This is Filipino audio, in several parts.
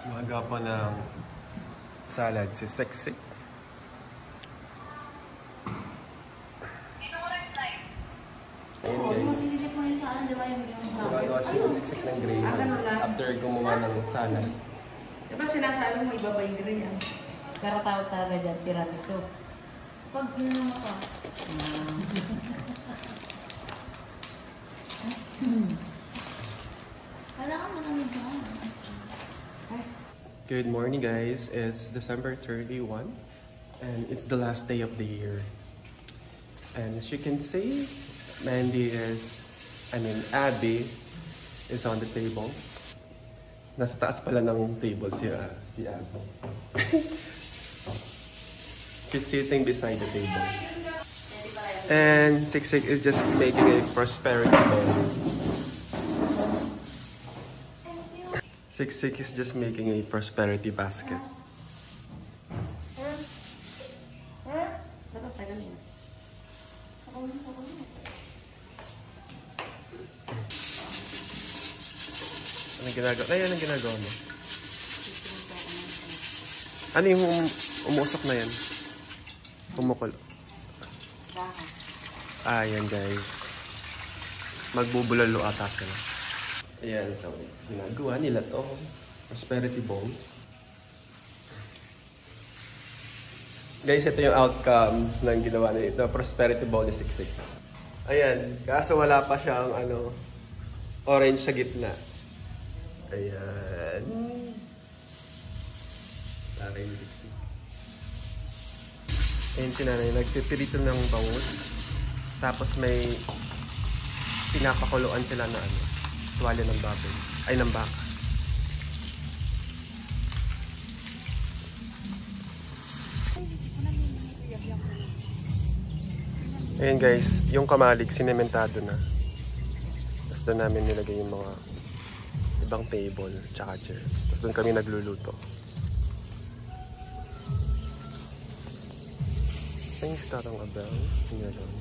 Umaga pa ng salad si Sexy. Ayun guys. Gumagawa siya ng siksik ng greyhound after gumawa ng salad. Diba sinasalo mo iba ba yung greyhound? Pero tawag talaga dyan, tiramisu. Pag yun mo ka. Good morning guys, it's December 31 and it's the last day of the year. And as you can see, Abby is on the table. Nasa taas pala ng table si Abby. She's sitting beside the table. And Siksik is just making a prosperity bowl. Siksik is just making a prosperity basket. Anong ginagawa? Ay, anong ginagawa mo? Ano yung umusok na yan? Kumukulo. Ayan guys. Magbubulalo ata sila. Ayan, so ginagawa nila to. Prosperity bowl. Guys, ito yung outcome ng ginawa nila ito. Prosperity bowl ni Siksik. Ayan, kaso wala pa siyang orange sa gitna. Ayan. Taray ni Siksik. Ayan si nanay, nagpipirito ng bangus. Tapos may pinapakuluan sila na tuwalya ng baboy. Ay, ng baka. Ayan guys, yung kamalig sinementado na. Tapos doon namin nilagay yung mga ibang table tsaka chairs. Tapos doon kami nagluluto. Ay, starang abel. Tingnan lang.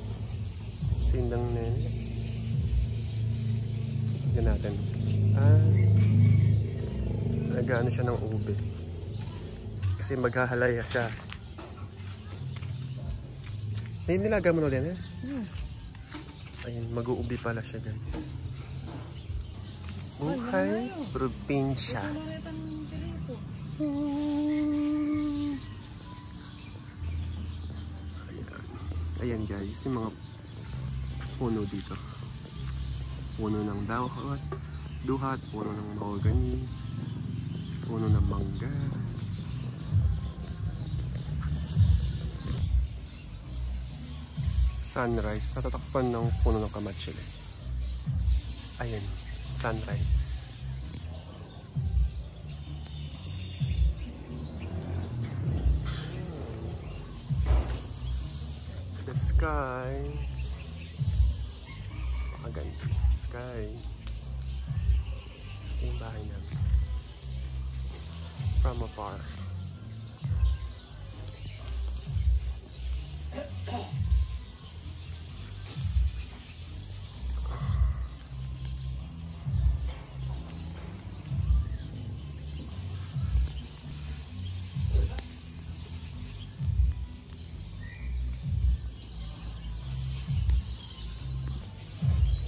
Sindang na yun. Tingnan natin. Nag-ano siya ng ube. Kasi maghahalaya siya. Nilaga mo na din eh? Ayun, mag-uubi pala siya guys. Buhay probinsya. Ayan guys, yung mga puno dito. Puno ng duhat, puno ng mahogany, puno ng mangga. Sunrise, natatakpan ng puno ng kamatsili. Ayan, sunrise. The sky. Maganda. Sky. Ito yung bahay namin. From afar.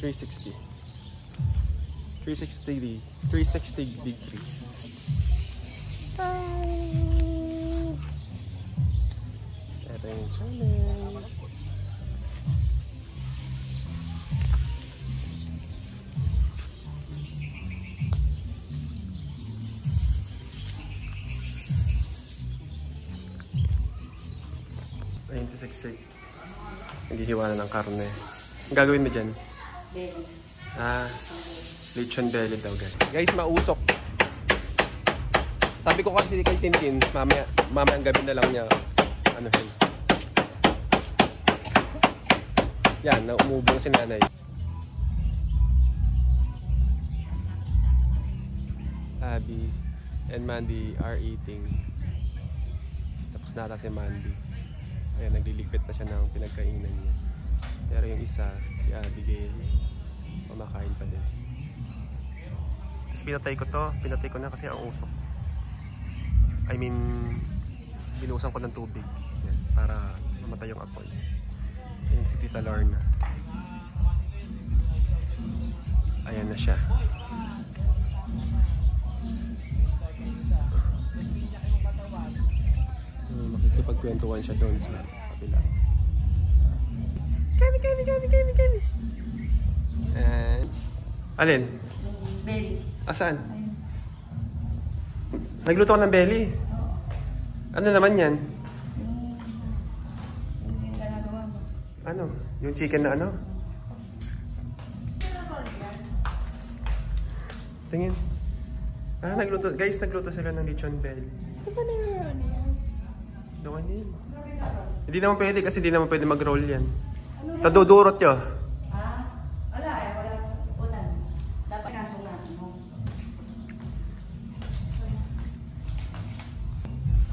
Three sixty degrees. Ito yung sunlight. Ayun si Siksik. Naghihiwa na ng karne. Ang gagawin mo dyan? Belly. Lechon belly daw guys. Guys, mausok. Sabi ko kasi kay Tintin, mamaya ang gabi na lang niya. Ano yun? Yan, naumubong si nanay. Abby and Mandy are eating. Tapos nata si Mandy. Ayan, nagliligpit na siya ng pinagkainan niya. Pero yung isa, si Abigail, pinatay ko to. Pinatay ko na kasi ang usok. I mean, binuhusan ko ng tubig. Yan, para mamatay yung apoy. Yan si Tita Lorna. Ayan na siya. Makikipagkwentuhan siya doon sa kabila. Kami. Alin? Belly. Asaan? Nagluto ka ng belly? Ano naman yan? Yung ginagawa mo. Ano? Yung chicken na ano? Tingin. Nagluto. Guys, nagluto sila ng lechon belly. Ito ba na-roll yan? Doon yan. Hindi naman pwede kasi hindi naman pwede mag-roll yan. Tadudurot yun. Wala ulan. Dapat nasong natin mo.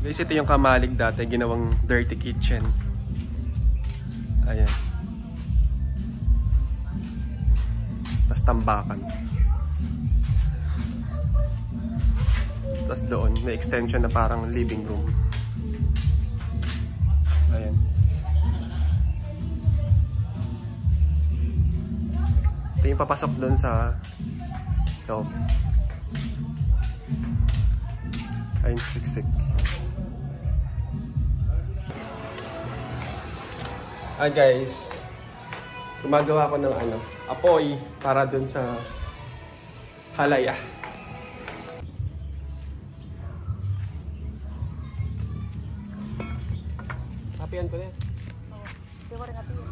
Guys, ito yung kamalig dati, ginawang dirty kitchen. Ayan. Tapos tambakan. Tapos doon, may extension na parang living room. Ayan. Ito yung papasok doon sa loob. Ayun, siksik. Guys, gumagawa ko ng apoy para dun sa halaya. Hapian ko na yan. Hindi ko rin natin yun.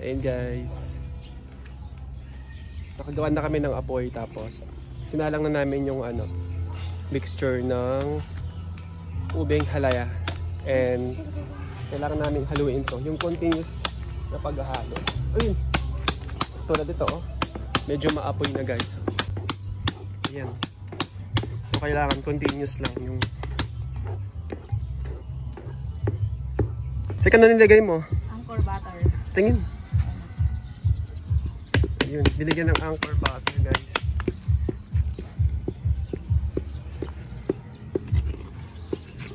Ayun guys, nakagawa na kami ng apoy, tapos sinalang na namin yung mixture ng ubing halaya, and kailangan namin haluin to, yung continuous na paghahalo. Ayun, tulad ito medyo maapoy na guys. Ayan, so kailangan continuous lang yung second na nilagay mo. Anchor butter. Tingin. Yun, binigyan ng anchor butter guys.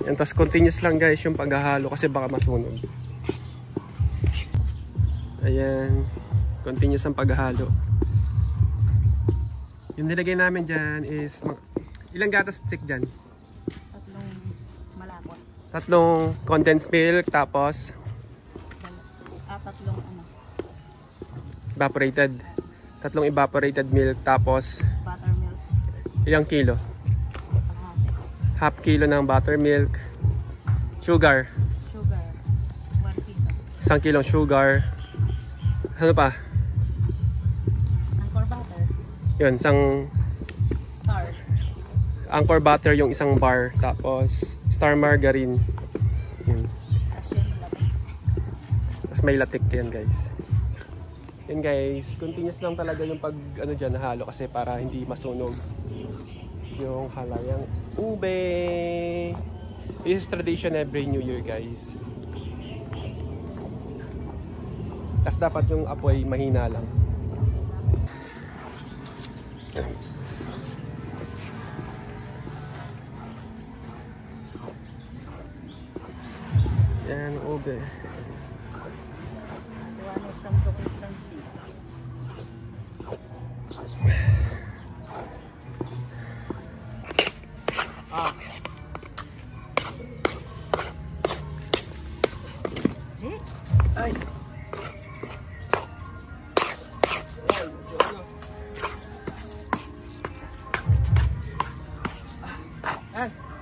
Yan, tas continuous lang guys yung paghahalo kasi baka masunog. Ayan, continuous ang paghahalo. Yung nilagay namin dyan is ilang gatas stick dyan? 3 malapot. 3 condensed milk, tapos 3 evaporated. 3 evaporated milk, tapos buttermilk. ilang kilo? Half kilo ng buttermilk. Sugar. Sugar. 1 kilo. 1 kilong sugar. Ano pa? Anchor butter. Yun, Star. anchor butter yung 1 bar. Tapos star margarine. Yun. Tapos yung latik. Tapos may latik yan guys. Yun guys, continuous lang talaga yung pag dyan nahalo kasi para hindi masunog yung halayang ube. This is tradition every New Year guys. Tapos dapat yung apoy mahina lang. Yan, ube. Ay.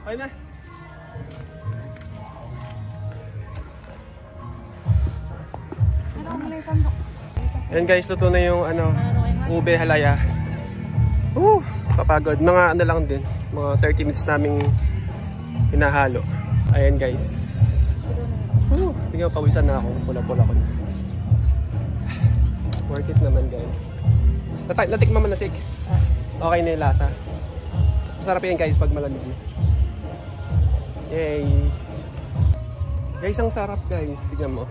Okay na. mo na yung sandok. Ayan guys, luto na yung ube halaya. Kapagod. Mga ano lang din. Mga 30 minutes naming hinahalo. Ayan guys. Tingnan, pawisan na ako. Pula-pula ko na. Worth it naman guys. Natikman mo na, Tik? Okay na yung lasa. Masarap yan guys pag malamig. Yay! Guys, ang sarap guys. Tignan mo.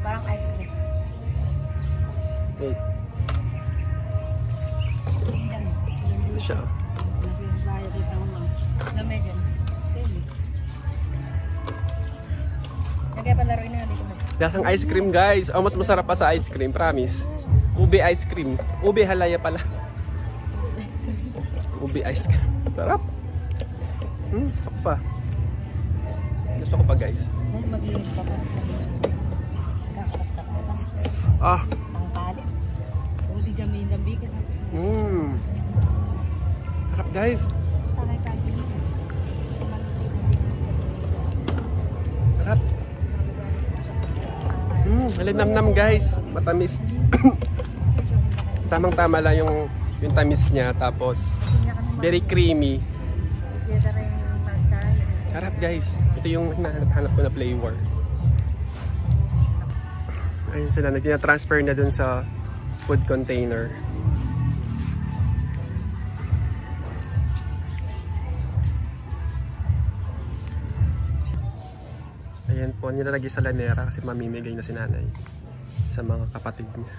Parang ice cream. Wait. Ito siya. Lamay dyan. Nagkapalaroin na dito. Lasang ice cream guys. Mas masarap pa sa ice cream, promise. Ube ice cream. Ube halaya pala. Ube ice cream. Sarap. Sarap pa. Gusto ko pa guys. Mag-inis ka pa. Kakakas ka pa. Ang palit. Hindi dyan may lambi ka. Sarap guys. Sarap. Alinamnam guys. Matamis. Tamang-tama lang yung tamis niya. Tapos very creamy. Sarap guys. Ito yung hinahanap ko na flavor. Ayun sila. Nagtina-transfer na dun sa food container. Ayan po. Nilalagay sa lanera kasi mamimigay na si nanay sa mga kapatid niya.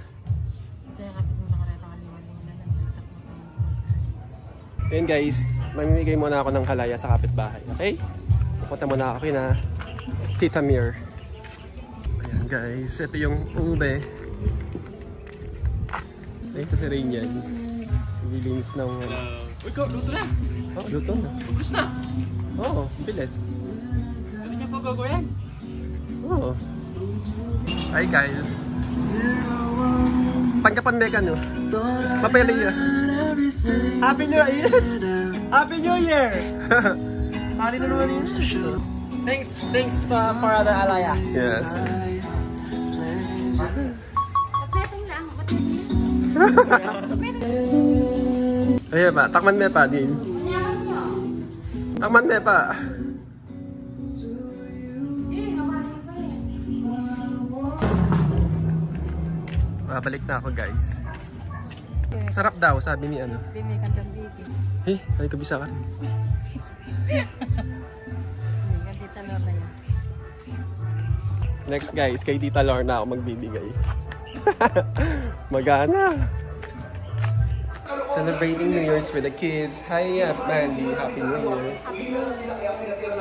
Ayan guys. Mamimigay muna ako ng halaya sa kapitbahay. Okay? Pupunta muna ako na Tita Mir. Ayan guys, ito yung ube. Ito si Rain yan. Nililinis ng... Uy, luto na! Luto na. Ubus na! Bilis. Ano niya po gagawin? Hi Kyle. Tanggapan meka no? Mapeli ya. Happy New Year! Happy New Year! Hari na naman yun. Thanks for the alaya. Yes. Kapetong lang. Ayan ba? Takman me pa din. Takman me pa. Babalik na ako guys. Sarap daw, sabi ni ano. Bimikandang bigi. Tayo kabisa ka rin. Tita Lorna yan. Next guys, kay Tita Lorna ako magbibigay. Magana. Celebrating New Year's with the kids. Hi, Mandy. Happy New Year.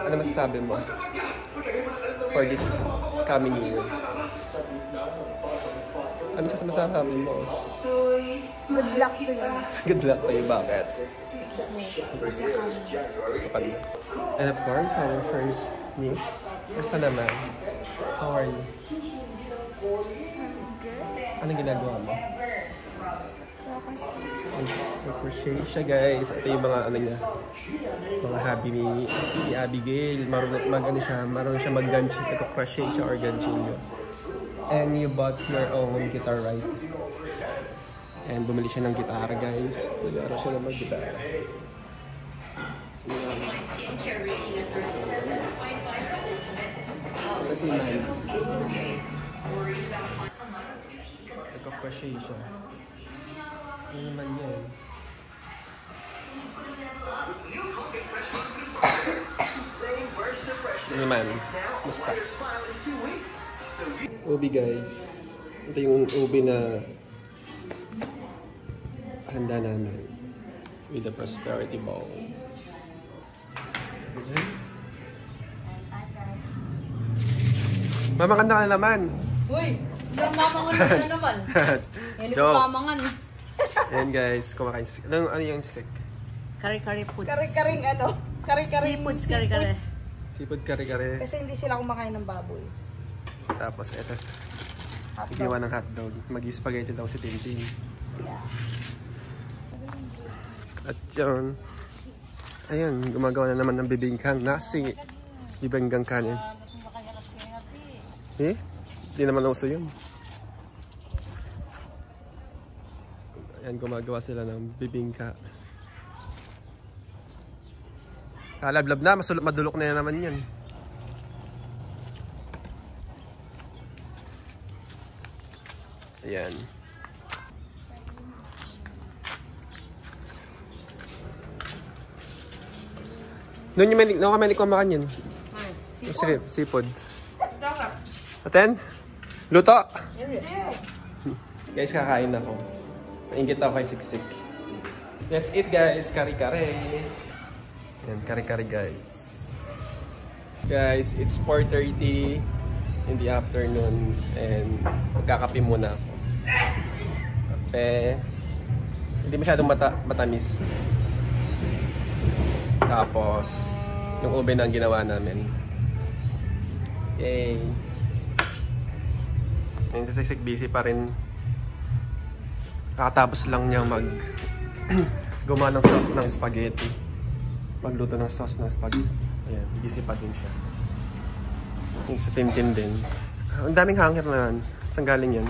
Ano masasabi mo for this coming year? Ano masasabi mo? Good luck to you. Good luck to you. Bakit? Sa kanila. And of course, our first niece. Basta naman. How are you? Anong ginagawa mo? Nag-crochet siya guys. Ito yung mga ano niya. Mga hobby ni Abigail. Marunong siya mag-ganchi. Nag-crochet siya or ganchillo. And you bought your own guitar, right? And bumili siya ng gitara guys. Nag-aaral siya ng mag-gitara. Ito si Mandy. Nagka-crochet siya. Ano naman yan? Ano naman? Musta? Ubi guys. Ito yung ubi na handa namin with the prosperity bowl. Okay. Mamakanta ka na naman. Uy! Mamangan na naman. Yan yung mamangan eh. Ayan guys, kumakain sisig. Ano yung sisig? Kari-kari foods. Kari-karing ano? Kari-karing Seafoods, kari-kares. Seafood kare-kare. Kasi hindi sila kumakain ng baboy. Tapos eto, ginawa ng hotdog. Mag-spaghetti daw si Tintin. Yeah. At yun, ayun, gumagawa na naman ng bibingkang nasi. Bibingkang kanin. Hindi naman uso yun. Ayan, gumagawa sila ng bibingka. Kalablab na, madulok na naman yan. Ayan. Noon kami kumakan yun. Seafood. Aten? Luto? Guys, kakain ako. Nainggit ako kay Siksik. Let's eat guys, kare-kare. Yan, kare-kare guys. Guys, it's 4:30 in the afternoon and magkakape muna ako. Kape. Hindi masyadong matamis. Tapos, yung ube na ang ginawa namin. Yay! Ngayon si Siksik busy pa rin. Kakatapos lang niya gumawa ng sauce ng spaghetti. Magluto ng sauce ng spaghetti. Ayan, busy pa din siya. Yung sa Tintin din. Ang daming hanger na yan. Saan galing yan?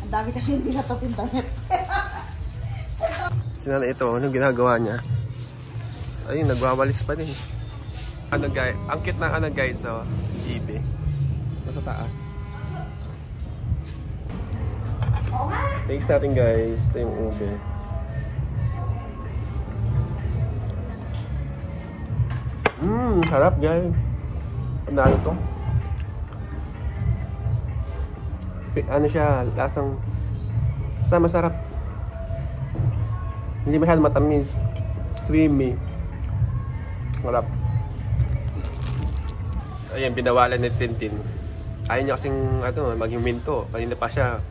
Ang dami kasi hindi natapin damit. Sinana ito, anong ginagawa niya? Ayun, nagwawalis pa din. Ano guys, ang cute na ano guys, so, ibe. Nasa taas. Taste natin guys, ito yung ube. Sarap guys. Ano to? Ano siya, lasang masarap. Hindi masyadong matamis. Creamy. Sarap. Ayan, binawalan ni Tintin. Ayaw niya kasing maging minto. Kanina pa siya.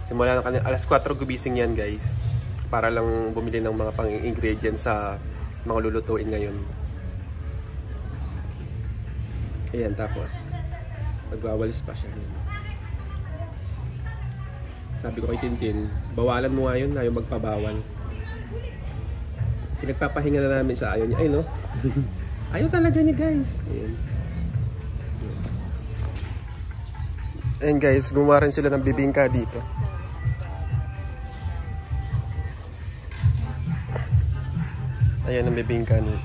Simula na kanina. Alas 4 gumising yan guys. Para lang bumili ng mga pang-ingredients sa mga lulutuin ngayon. Ayan, tapos magwawalis pa siya. Sabi ko kay Tintin, bawalan mo nga yun, ayaw magpabawal. Pinagpapahinga na namin siya, ayaw niya. Ay no? Ayaw talaga niya guys. Ayan. Ayan guys, gumawa rin sila ng bibingka dito. Ayan ang bibingka nito.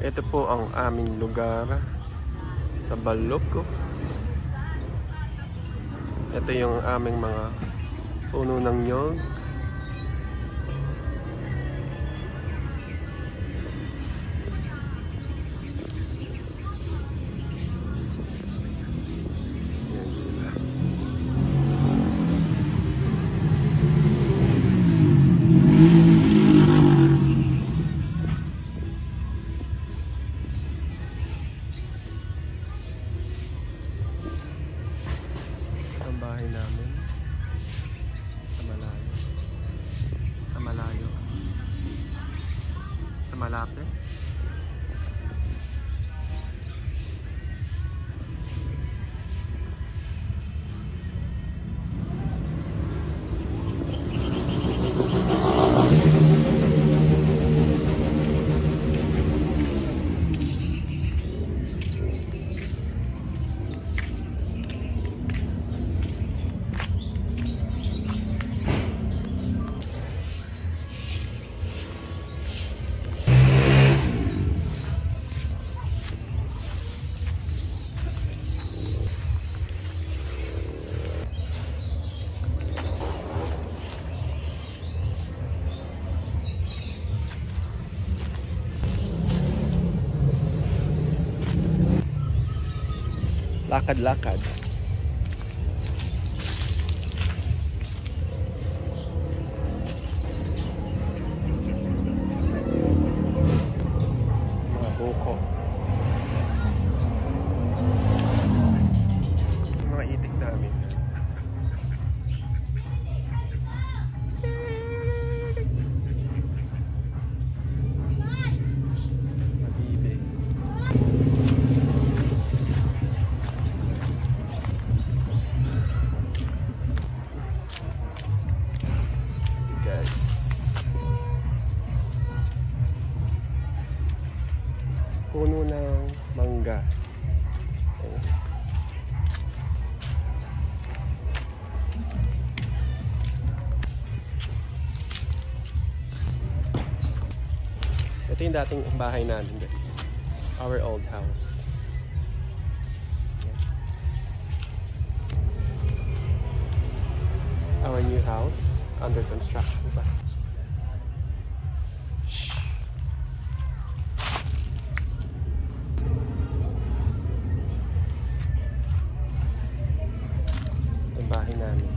Ito po ang aming lugar sa Baloko. Ito yung aming mga puno ng nyog. Yan sila. Ang bahay namin sa malayo sa malapit. Lakad-lakad. Mga buko. Mga itik namin. Mabibig. Puno ng mangga. Ito yung dating bahay namin, guys. Our old house. Our new house under construction pa. Ito yung bahay namin.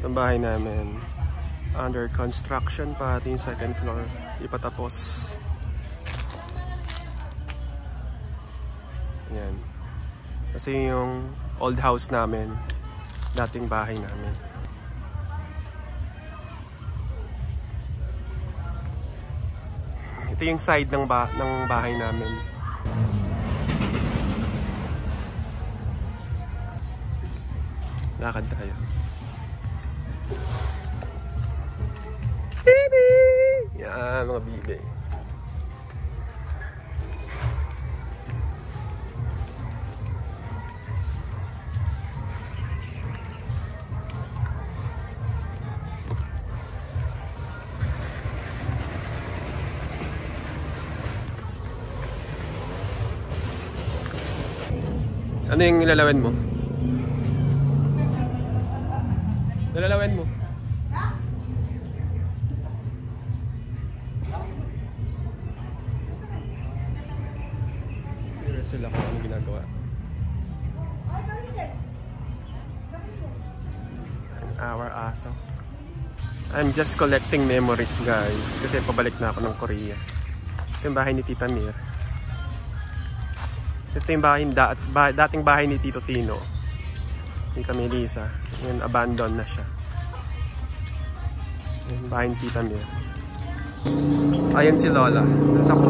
Ito yung bahay namin. Under construction pa. Ito yung second floor. Ipatapos. Yan. Kasi yung old house namin, dating bahay namin. Ito yung side ng bahay namin. Lakad tayo. Bibi! Yan, mga bibi. Ano yung ilalawin mo? Ilalawin mo? Curious sila kung ano ginagawa. Our aso. I'm just collecting memories, guys. Kasi pabalik na ako ng Korea. Ito yung bahay ni Tita Mir. Ito yung dating bahay ni Tito Tino. Tita Melissa. Ngayon, abandon na siya. Yung bahay ni Tita Mir. Ayan si Lola. Nasa ko.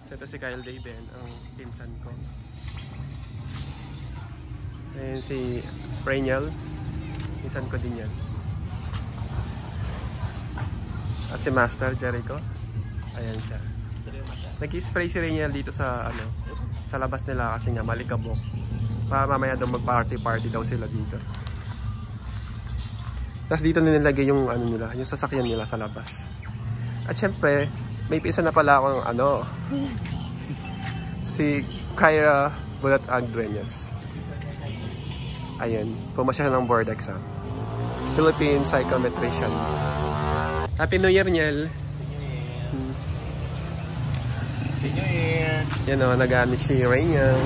So, ito si Kyle Daven, ang pinsan ko. Ayan si Preniel. Pinsan ko din yan. At si Master Jericho. Ayan siya. Nag-spray si Rainiel dito sa sa labas nila kasi nga malikabok. Para mamaya daw mag-party daw sila dito. Tapos dito nilagay yung nila, yung sasakyan nila sa labas. At syempre, may pisa na pala akong si Kyra Bulat Agdueñas. Ayun, pumasya ng board exam. Philippine Psychometrician. Happy New Year, Niel. Happy New Year. Yan o, nag-ano si Rainiel.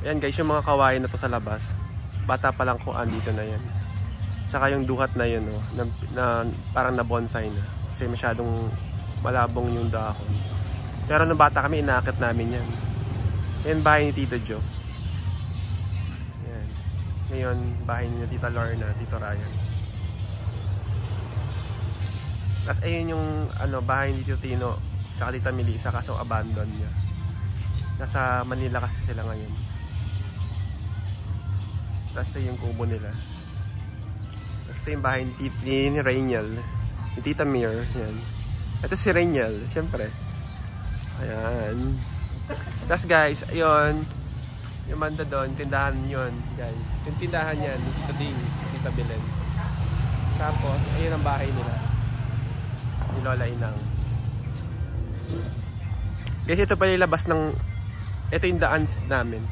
Yan guys, yung mga kawain na to sa labas. Bata pa lang kung andito na yan. Saka yung duhat na yun, na parang na-bonsai na. Kasi masyadong malabong yung dahon. Pero nung bata kami, inaakit namin yan. Yan bahay ni Tito Joe. Yan. Ngayon, bahay ni Tita Lorna, Tito Ryan. Tapos ayun yung bahay ni Tito Tino tsaka Tita Melissa, kaso abandon niya. Nasa Manila kasi sila ngayon. Tapos ito yung kubo nila. Tapos ito yung bahay ni Rainiel, ni Tita Mir. Yan. Ito si Rainiel, syempre. Ayan. Tapos guys, ayun, yung banda doon, tindahan yun guys. Yung tindahan yan, Tito Ding, Tita Belen. Tapos ayun ang bahay nila ni Lola Inang. Guys, ito pala yung labas ng, ito yung daan namin.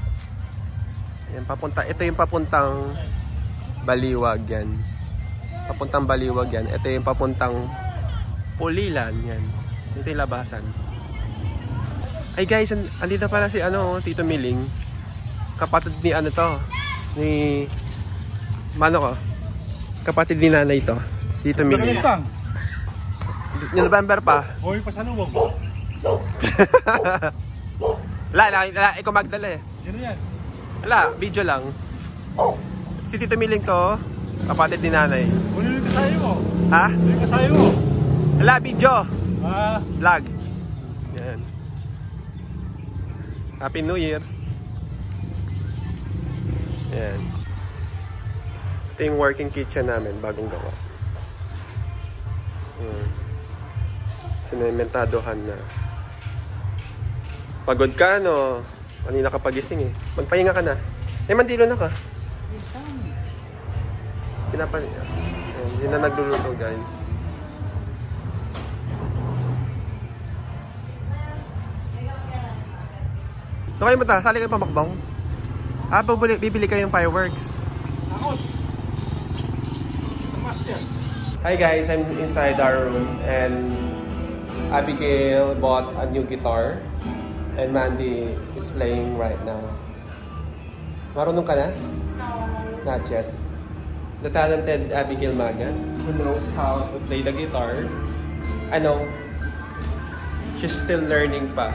Ayan, ito yung papuntang Baliwag yan. Papuntang Baliwag yan. Ito yung papuntang Pulilan yan. Ito yung labasan. Ay guys, andito pala si Tito Miling. Kapatid ni ni mano ko. Kapatid ni nanay to. Si Tito Miling. Yung November pa. Hoy, pasalubong. Wala, ikaw magdala eh. Sino yan? Wala, video lang. Si Tito Miling to, kapatid ni nanay. Ano yung kasayo mo? Ha? Ano yung kasayo mo? Wala, video. Vlog. Yan. Happy New Year. Yan. Ito yung working kitchen namin, bagong gawa. Sinementadohan na. Pagod ka, no? Kanina ka pagising eh. Magpahinga ka na. Eh, mandilo na ka. Hindi na nagluluto, guys. Ito kayo mata, sali kayo pamakbang. Bibili kayo ng fireworks. Hi guys, I'm inside our room and Abigail bought a new guitar and Mandy is playing right now. Marunong ka na? No. Not yet. The talented Abigail Magan, who knows how to play the guitar. I know, she's still learning pa.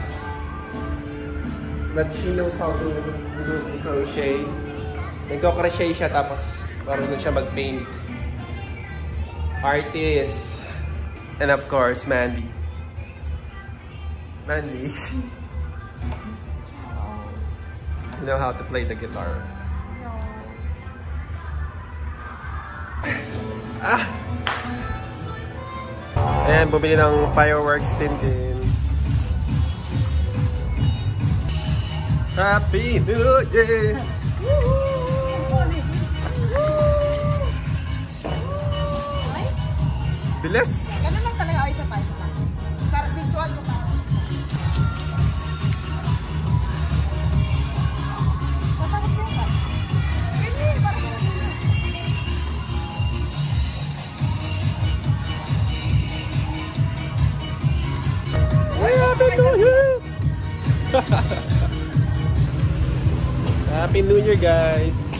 But she knows how to do crochet. Nagko-crochet siya tapos marunong siya mag-paint. Artist. And of course, Mandy. Mandy. You know how to play the guitar. Ah! Ayan, bumili ng fireworks Tintin. Happy New Year! Bilis! Ganun lang talaga ako isa pa. Para videoan mo pa. Masakit yan ba? Hindi, parang Happy New Year! Happy New Year, guys!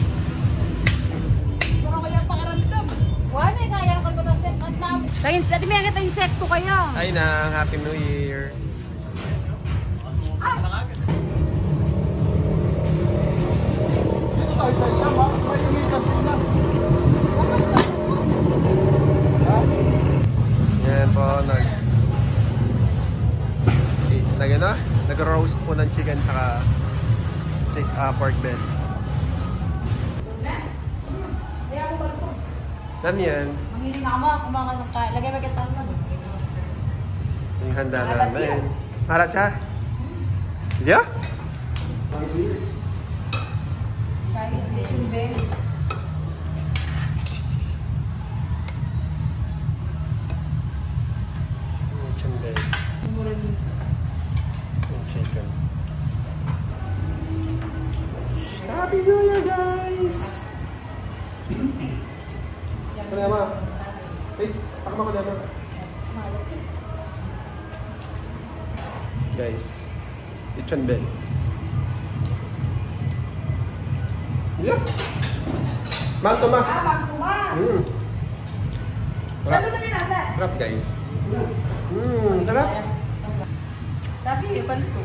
puro kaya pakaramdam. Wala, kaya ko ba ito set at lang. Dati may agad insekto kayo. Ay na, Happy New Year! Yan po, nag-roast po ng chicken saka pork belly. Dami yan. Mamili na ako, kumakan ng kain. Lagay magkita mo. Yung handa namin. Marat siya? Yeah? Kahit yung belly. Chunday. Yung chicken. Happy New Year, guys! Kalama. Guys, pakama kalama. Guys, lechon bell. Yeah. Mang Tomas. Mang Tomas. Sarap. Ano din nasa? Sarap, guys. Sarap. Sabi yung panito.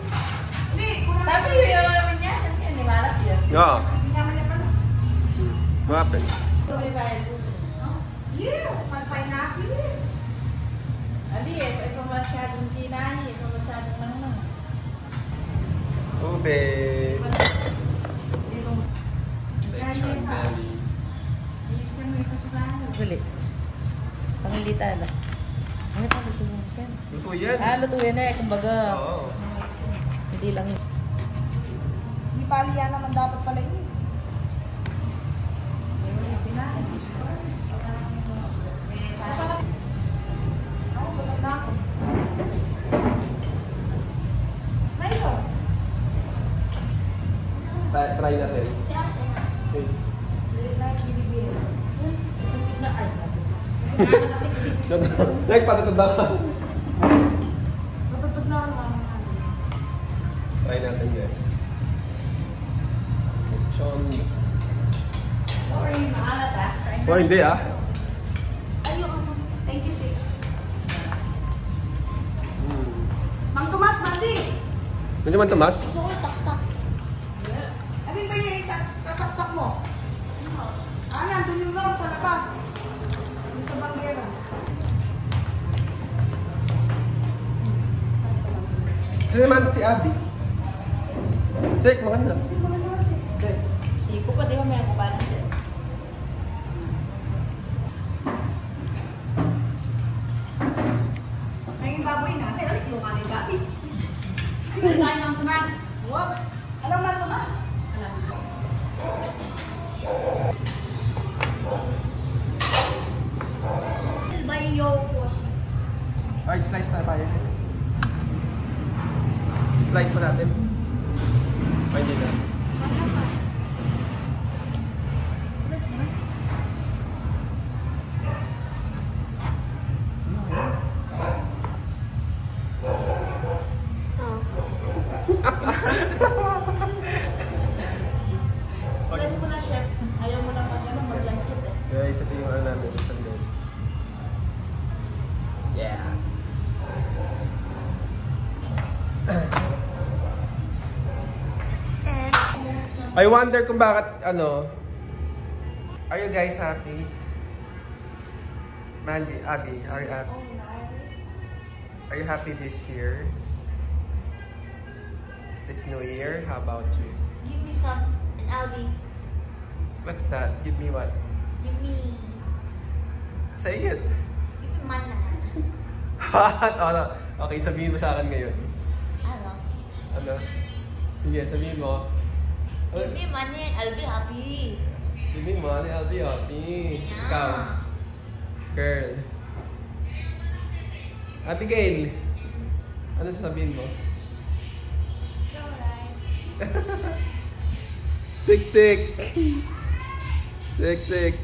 Hindi, kurang. Sabi yung naman niya. Hindi malat yan. Yeah. Yaman niya pa na. Mapin. Yeah, palpay na ako eh. Ali, ito masyadong kinahi, ito masyadong nang. Ube. Lechon belly. Huli. Pangilita na. Ano pa lutuin ka? Luto yan. Lutuin na eh. Kumbaga, Oo. hindi lang yun. Hindi palihan naman dapat pala yun. Ako, tulad na ako. Ngayon. Try natin. Si ate. Okay. Na yung BBS. Na ay. Nagpatutod na ka. Matutod na ako ng mga. Try natin, guys. Lechon. Sorry, maalat ah. Oh, hindi ah. Ayun, thank you, sir. Mang Tomas, Mandy! Ano naman, Tomas? Gusto ko tak-tak. Ano ba yung tatak-tak mo? Nandun yung lord sa labas. Yung sa banggera. Sino naman si Abby? Check, maganda. Kasi mo naman si... Check. Siko pa, di ba may kupanan din? Naging baboy na. Ay, ulit yung kanin gabi. Tayo ng Tomas. Wap. Alam mo, Tomas? Alam. Bayo po. Ay, slice na tayo. Slice pa natin. Pwede na. Slice mo na. Slice mo na, chef. Ayaw mo lang mag-langkit eh. Guys, ito yung ano namin. Yeah. I wonder kung bakit ano. Are you guys happy? Mandy, Abby, are you happy? Are you happy this year? This new year? How about you? Give me some, and I'll be. What's that? Give me what? Give me. Say it. Give me mana. Okay, sabihin mo sa akin ngayon. Ano? Ano? Sige, sabihin mo. Give me money, I'll be happy. Give me money, I'll be happy. Yeah. Ikaw. Girl. Abigail. Ano sasabihin mo? It's alright. Siksik. Siksik.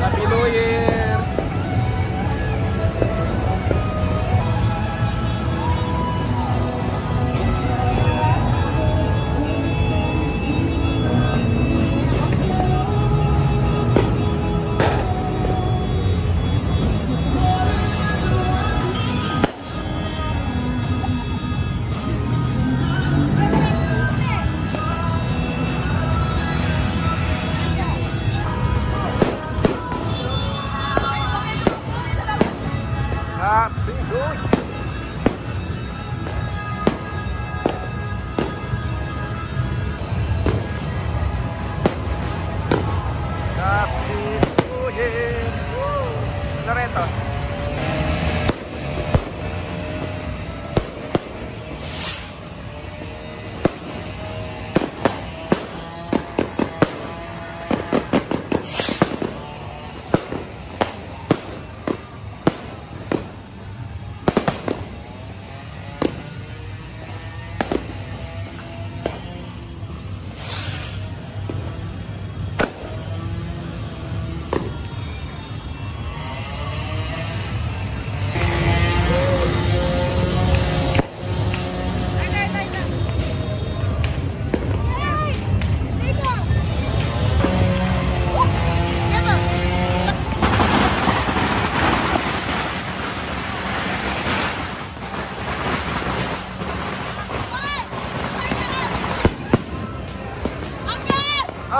Happy New Year! Happy New Year! Happy New Year! Woo! Loreto.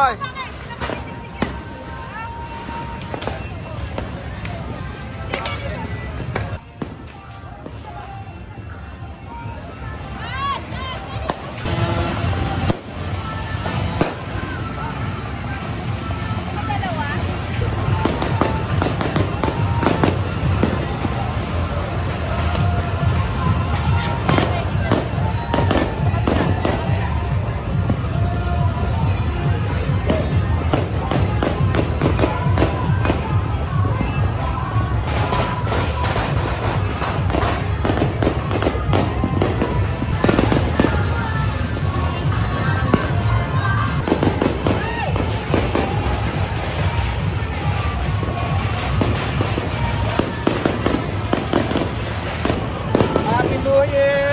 Ay! Happy New Year!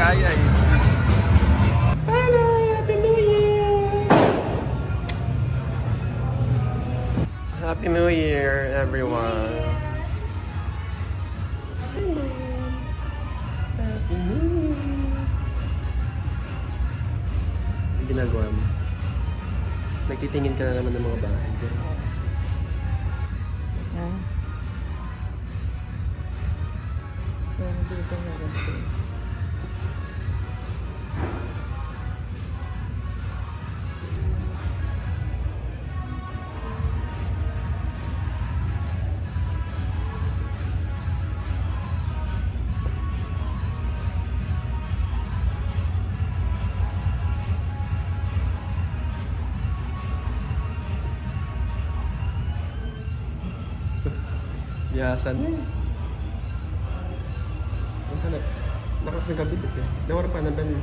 kaya eh. Hello! Happy New Year! Happy New Year, everyone! Happy New Year! Ang ginagawa mo? Nagtitingin ka na naman ng mga bahay. Dito na ganito. Yasan na eh. Nakakagabi kasi. Nawar pa na ba niya?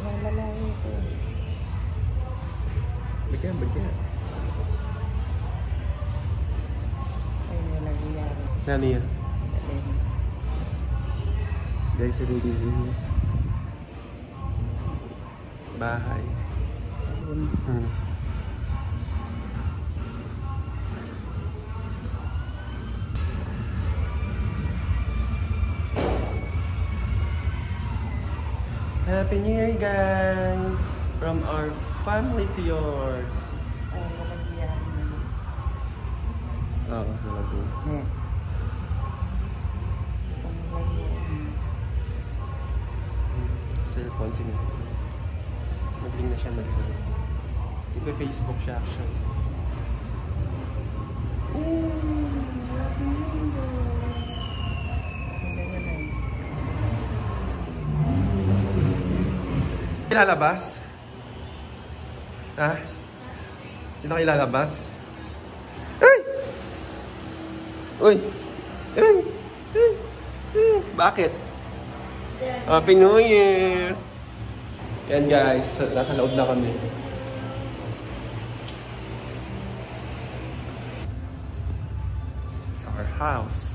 Malalayo ito. Bagyan. Ay, may nagyari. Ano yan? Guys, ito yung bahay. Happy New Year, guys! From our family to yours. Ay, nagyari naman. Oo, nalago. Cellphone, sige. Magaling na siya mag-cellphone. Ipa-Facebook siya, actually. Ilalabas? Ha? Dito ka ilalabas? Ay! Uy! Ay! Ay! Ay! Bakit? Happy New Year! Yan guys, nasa loob na kami. It's our house.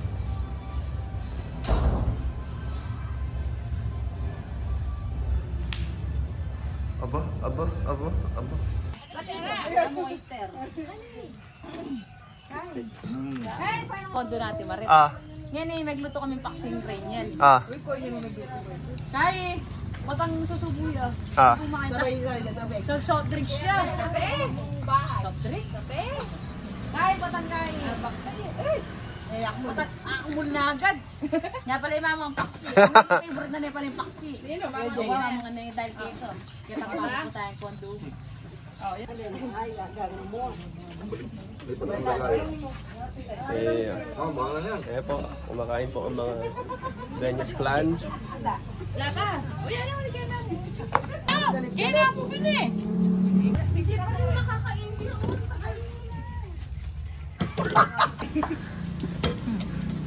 Aba. Kondo natin, Marit. Yan eh, nagluto kami paksing grain yan. Kaya, matang susubuya. Kumain ka. Soft drinks siya. Kape. Soft drinks. Kape. Kaya, matang kaya. Umul na agad. Nga pala yung mamang paksi. Favorite na niya pala yung paksi. Mamang na yung dahil kito. Kaya tapos po tayong kondo. Ay, gagawin mo. Eh po, kumakain po ang mga Benyas clan. Laka! Uy, ano ulit ka na? Kaya na mo pini! Hindi naman yung nakakain yun.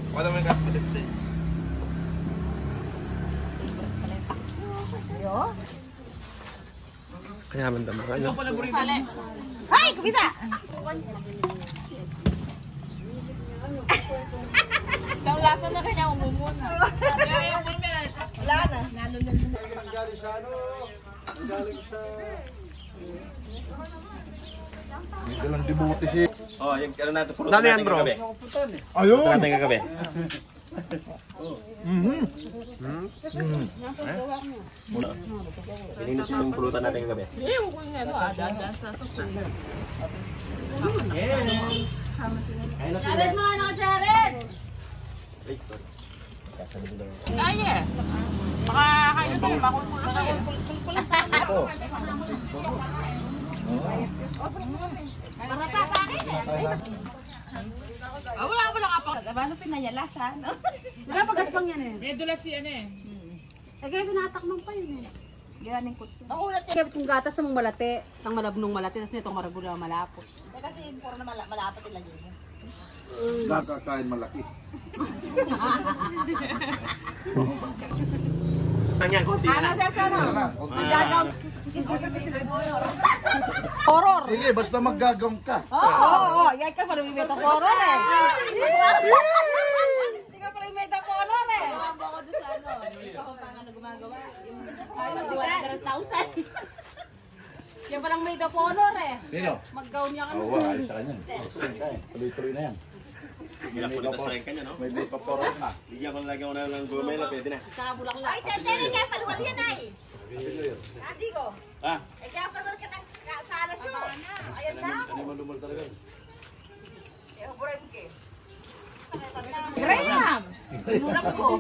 Wala mo yung kapiteste. Kaya man damang ano. Ay, kumita! Kaulasan na kanya umumuna. Kaya yung umumuna. Wala na. Hindi lang dibuti si... Oh, yung ano natin, puro Dami yan, bro. Ayun! Natin kagabi. Muna. Pininis yung pulutan natin kagabi. Ewan ko yung ano, dahan sa ito. Jared mga anak, Jared! Kaya! Makakain pa yung makulkulang kayo. Wala ka pa. Paano pinayalasan? Wala pa gaspang yan eh. Eh, dulas si ano eh. Kaya pinatakman pa yun eh. Giraning kot. Ang ulat eh. Kung gatas namang malate, ang malabnong malate, tapos nitong maragula malapot. Kasi puro na malapot nila yun. Nakakain malaki. Nangyang konti na. Ano, sir, ano? Magagawang. Horror. Sige, basta maggagawang ka. Oo. Yan ka pala may meta horror eh. Hindi ka pala may meta horror eh. doon sa ano, ikaw pa nga na gumagawa. Yung masiwala na ng 1,000. Yan palang makeup honor eh. Sino? Mag-gown niya ka na. Oo, ayos sa kanya. Tuloy-tuloy na yan. Ginapulitas sa kanya, no? May makeup po rin na. Bigyan ko na lagyan ko na ng gumela, pwede na. Saka bulaklak. Ay, tete, kaya paluwal yan ay. Ati ko. Ah, Eh, kaya paluwal ka ng salas yun. Ayan na ako. lumal talaga. Eh, uburan ka. Grahams! Sinulang ko.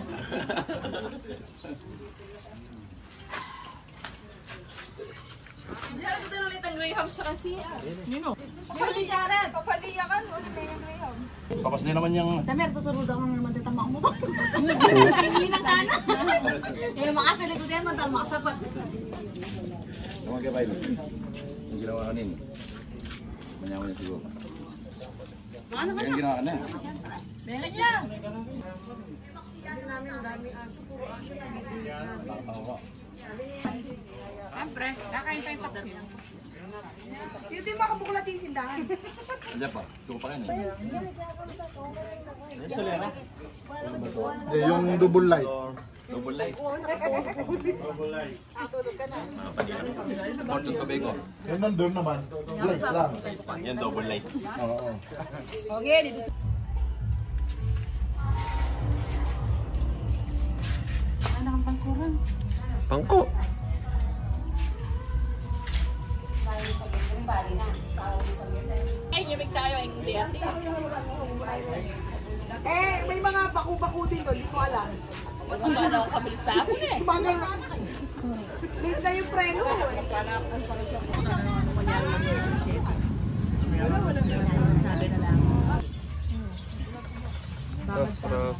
Hindi ako dito ulit ang Grahams sa kasi. Nino? Pali Jared! Papaliyakan, ulit na yung Grahams. Tapos din naman yung... Tamer, tutulog ako naman dito mo to. Hindi na kana. Eh, makasalikod yan, mantal makasapat. Tumagay pa yun. Yung ginawa kanina. Manyaman niya siguro. Ano ka Yung ginawa ka na. Meron niya. Siyempre, kakain tayong paksi. Yun din makabuklat yung tindahan. Hindi pa. Tuko pa rin eh. Yung double light. Double light. Portion Tobago. Yung nandun naman. Light lang. Yan, double light. Oo. Okay, dito sa... Pangko. Ay, nyamig tayo, hindi ate. Eh, may mga baku-baku din doon, di ko alam. Ba't ba daw kabilis sa akin eh? Bagal na. Late na yung preno. Ras.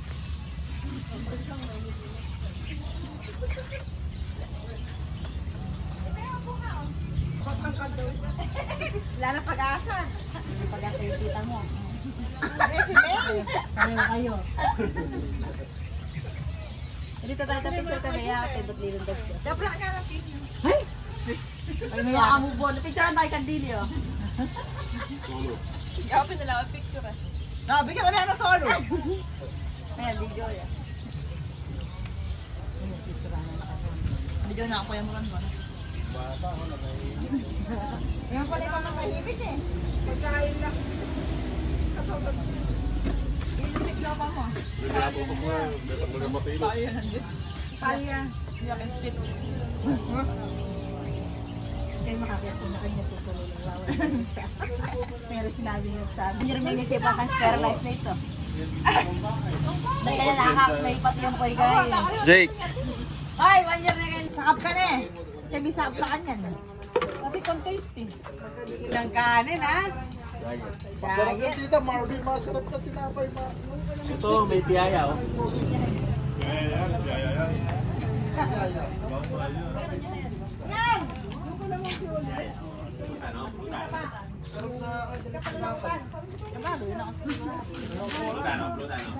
Wala na pag-asa. Pag-asa yung tita mo. Eh, si May. Pareho kayo. Dito tayo sa picture kami, ha? Pindot lilong dog siya. Dabla nga ng picture. Ay, may akamubon. Picture tayo kandili, oh. Yapin na lang ang picture eh. Bigyan ko na yan ng solo. Ayan, video yan. Video na ako yung mulan mo. Yan pala yung pamangahibit eh. Pagkain lang. Ilusik lang ako. Tayo yan din. Palya. Yakin split. Kayo makakita kung na kanya tutuloy ng wawan. Pero sinabi niyo sa amin. Hindi rin may nisipat ang sterilize na ito. Dahil kaya nakakaipat yung poy guys. Jake. Ay, 1 year na kayo. Sakap ka na eh. Sabi sakap ka kanyan. Tapi contest eh. Ng kanin ha? Masarap na tita, Marvin. Masarap na tinapay. Ito, may tiyaya, oh. Nang! Plutano, plutano.